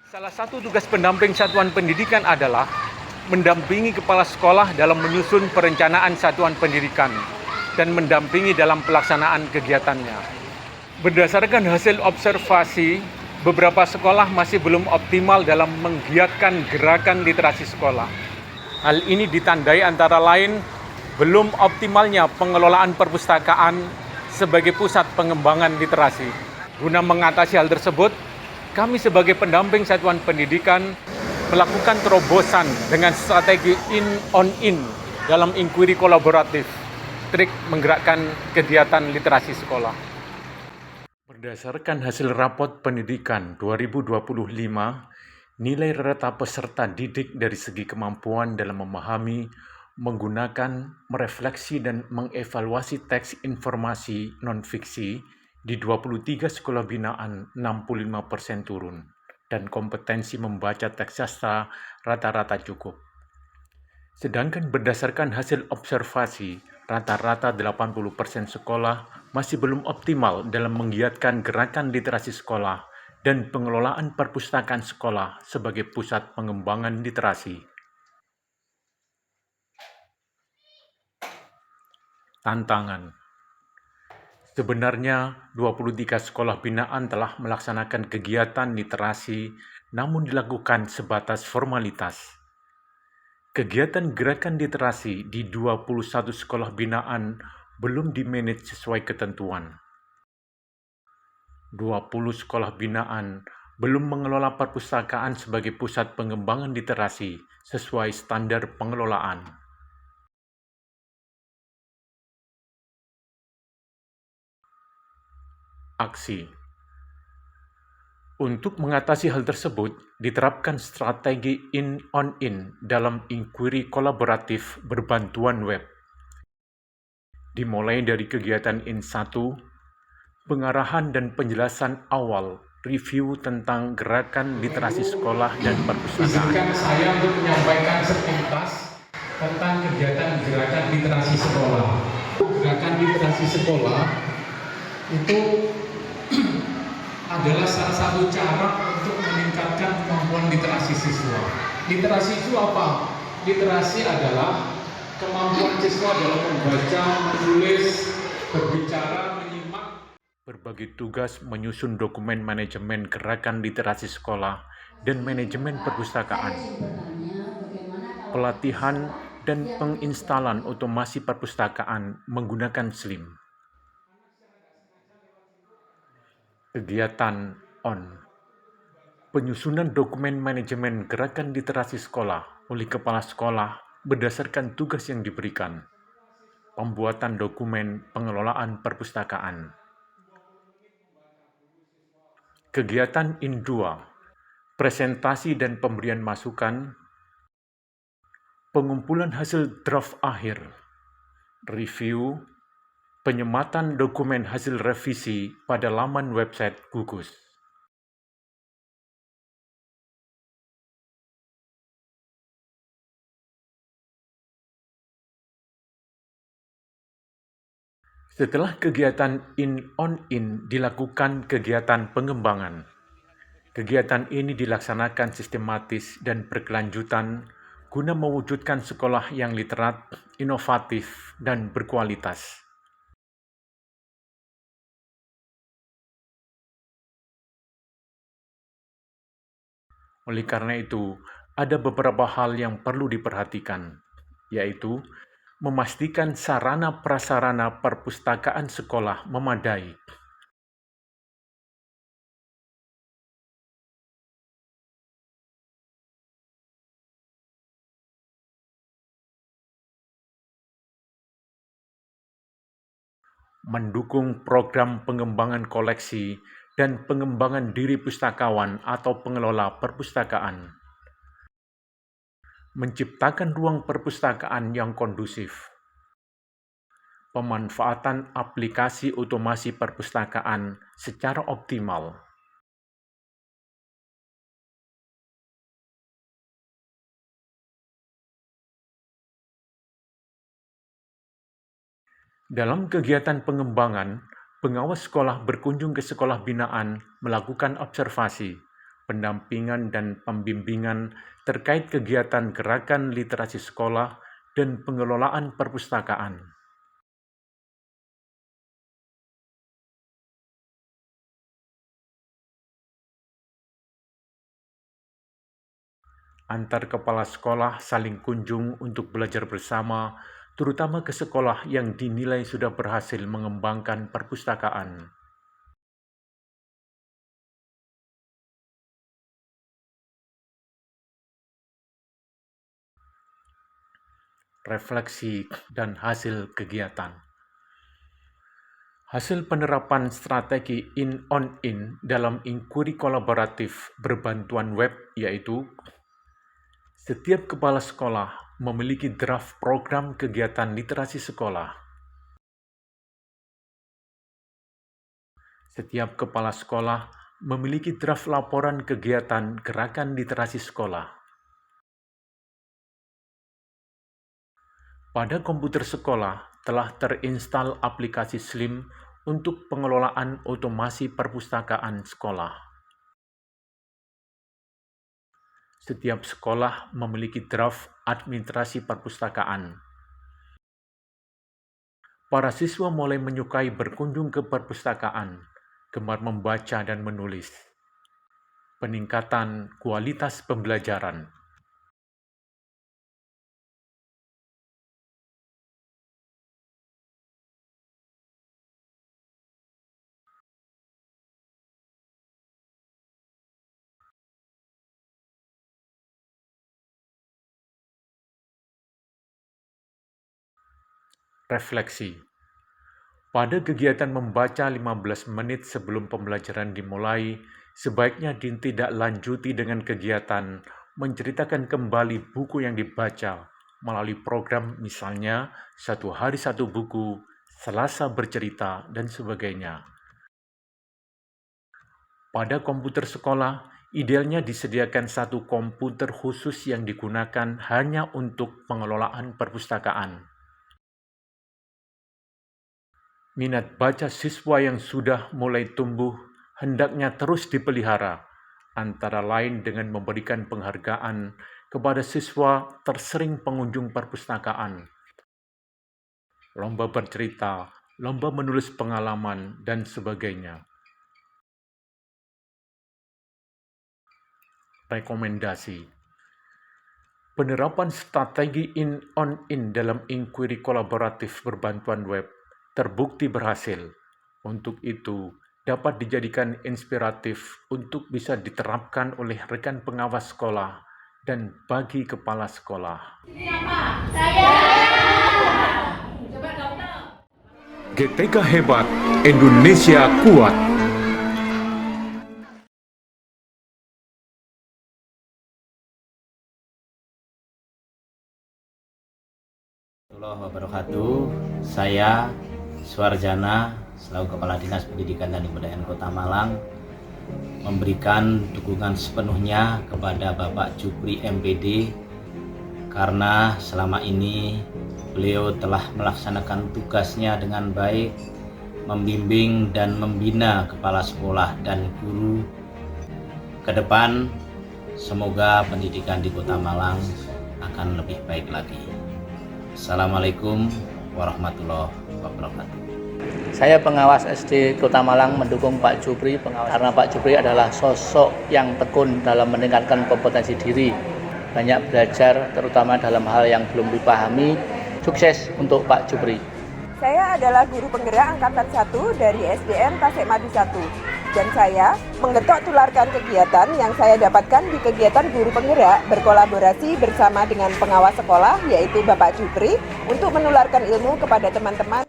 Salah satu tugas pendamping satuan pendidikan adalah mendampingi kepala sekolah dalam menyusun perencanaan satuan pendidikan dan mendampingi dalam pelaksanaan kegiatannya. Berdasarkan hasil observasi, beberapa sekolah masih belum optimal dalam menggiatkan gerakan literasi sekolah. Hal ini ditandai antara lain belum optimalnya pengelolaan perpustakaan sebagai pusat pengembangan literasi. Guna mengatasi hal tersebut, kami sebagai pendamping satuan pendidikan melakukan terobosan dengan strategi in-on-in dalam inquiry kolaboratif, trik menggerakkan kegiatan literasi sekolah. Berdasarkan hasil rapot pendidikan 2025, nilai rata peserta didik dari segi kemampuan dalam memahami, menggunakan, merefleksi, dan mengevaluasi teks informasi non-fiksi di 23 sekolah binaan 65% turun, dan kompetensi membaca teks sastra rata-rata cukup. Sedangkan berdasarkan hasil observasi, rata-rata 80% sekolah masih belum optimal dalam menggiatkan gerakan literasi sekolah dan pengelolaan perpustakaan sekolah sebagai pusat pengembangan literasi. Tantangan. Sebenarnya 23 sekolah binaan telah melaksanakan kegiatan literasi, namun dilakukan sebatas formalitas. Kegiatan gerakan literasi di 21 sekolah binaan belum dimanage sesuai ketentuan. 20 sekolah binaan belum mengelola perpustakaan sebagai pusat pengembangan literasi sesuai standar pengelolaan. Aksi. Untuk mengatasi hal tersebut, diterapkan strategi in-on-in dalam inquiry kolaboratif berbantuan web. Dimulai dari kegiatan in-1, pengarahan dan penjelasan awal, review tentang gerakan literasi sekolah dan perpustakaan. Izinkan saya untuk menyampaikan sepintas tentang kegiatan gerakan literasi sekolah. Gerakan literasi sekolah itu adalah salah satu cara untuk meningkatkan kemampuan literasi siswa. Literasi itu apa? Literasi adalah kemampuan siswa dalam membaca, menulis, berbicara, menyimak. Berbagi tugas menyusun dokumen manajemen gerakan literasi sekolah dan manajemen perpustakaan. Pelatihan dan penginstalan otomasi perpustakaan menggunakan SLIM. Kegiatan ON. Penyusunan dokumen manajemen gerakan literasi sekolah oleh kepala sekolah berdasarkan tugas yang diberikan. Pembuatan dokumen pengelolaan perpustakaan. Kegiatan IN2. Presentasi dan pemberian masukan. Pengumpulan hasil draft akhir. Review. Penyematan dokumen hasil revisi pada laman website gugus. Setelah kegiatan in-on-in dilakukan kegiatan pengembangan. Kegiatan ini dilaksanakan sistematis dan berkelanjutan guna mewujudkan sekolah yang literat, inovatif, dan berkualitas. Oleh karena itu, ada beberapa hal yang perlu diperhatikan, yaitu memastikan sarana prasarana perpustakaan sekolah memadai. Mendukung program pengembangan koleksi dan pengembangan diri pustakawan atau pengelola perpustakaan. Menciptakan ruang perpustakaan yang kondusif. Pemanfaatan aplikasi otomasi perpustakaan secara optimal. Dalam kegiatan pengembangan, pengawas sekolah berkunjung ke sekolah binaan melakukan observasi, pendampingan dan pembimbingan terkait kegiatan gerakan literasi sekolah dan pengelolaan perpustakaan. Antar kepala sekolah saling kunjung untuk belajar bersama, terutama ke sekolah yang dinilai sudah berhasil mengembangkan perpustakaan. Refleksi dan hasil kegiatan. Hasil penerapan strategi in-on-in dalam inquiry kolaboratif berbantuan web yaitu setiap kepala sekolah memiliki draft program kegiatan literasi sekolah. Setiap kepala sekolah memiliki draft laporan kegiatan gerakan literasi sekolah. Pada komputer sekolah telah terinstal aplikasi Slim untuk pengelolaan otomasi perpustakaan sekolah. Setiap sekolah memiliki draft administrasi perpustakaan. Para siswa mulai menyukai berkunjung ke perpustakaan, gemar membaca dan menulis. Peningkatan kualitas pembelajaran. Refleksi. Pada kegiatan membaca 15 menit sebelum pembelajaran dimulai, sebaiknya ditindaklanjuti dengan kegiatan menceritakan kembali buku yang dibaca melalui program misalnya 1 hari 1 buku, Selasa bercerita, dan sebagainya. Pada komputer sekolah, idealnya disediakan 1 komputer khusus yang digunakan hanya untuk pengelolaan perpustakaan. Minat baca siswa yang sudah mulai tumbuh hendaknya terus dipelihara, antara lain dengan memberikan penghargaan kepada siswa tersering pengunjung perpustakaan, lomba bercerita, lomba menulis pengalaman, dan sebagainya. Rekomendasi. Penerapan strategi in-on-in dalam inquiry kolaboratif berbantuan web terbukti berhasil. Untuk itu, dapat dijadikan inspiratif untuk bisa diterapkan oleh rekan pengawas sekolah dan bagi kepala sekolah. GTK hebat, Indonesia kuat. Warahmatullahi wabarakatuh. Saya Suarjana, selaku Kepala Dinas Pendidikan dan Kebudayaan Kota Malang, memberikan dukungan sepenuhnya kepada Bapak Jupri MPD karena selama ini beliau telah melaksanakan tugasnya dengan baik, membimbing dan membina kepala sekolah dan guru. Ke depan, semoga pendidikan di Kota Malang akan lebih baik lagi. Assalamualaikum warahmatullahi wabarakatuh. Saya pengawas SD Kota Malang mendukung Pak Jupri karena Pak Jupri adalah sosok yang tekun dalam meningkatkan kompetensi diri, banyak belajar terutama dalam hal yang belum dipahami. Sukses untuk Pak Jupri. Saya adalah guru penggerak angkatan 1 dari SDN Tasikmadu 1 dan saya menggetok tularkan kegiatan yang saya dapatkan di kegiatan guru penggerak berkolaborasi bersama dengan pengawas sekolah yaitu Bapak Jupri untuk menularkan ilmu kepada teman-teman.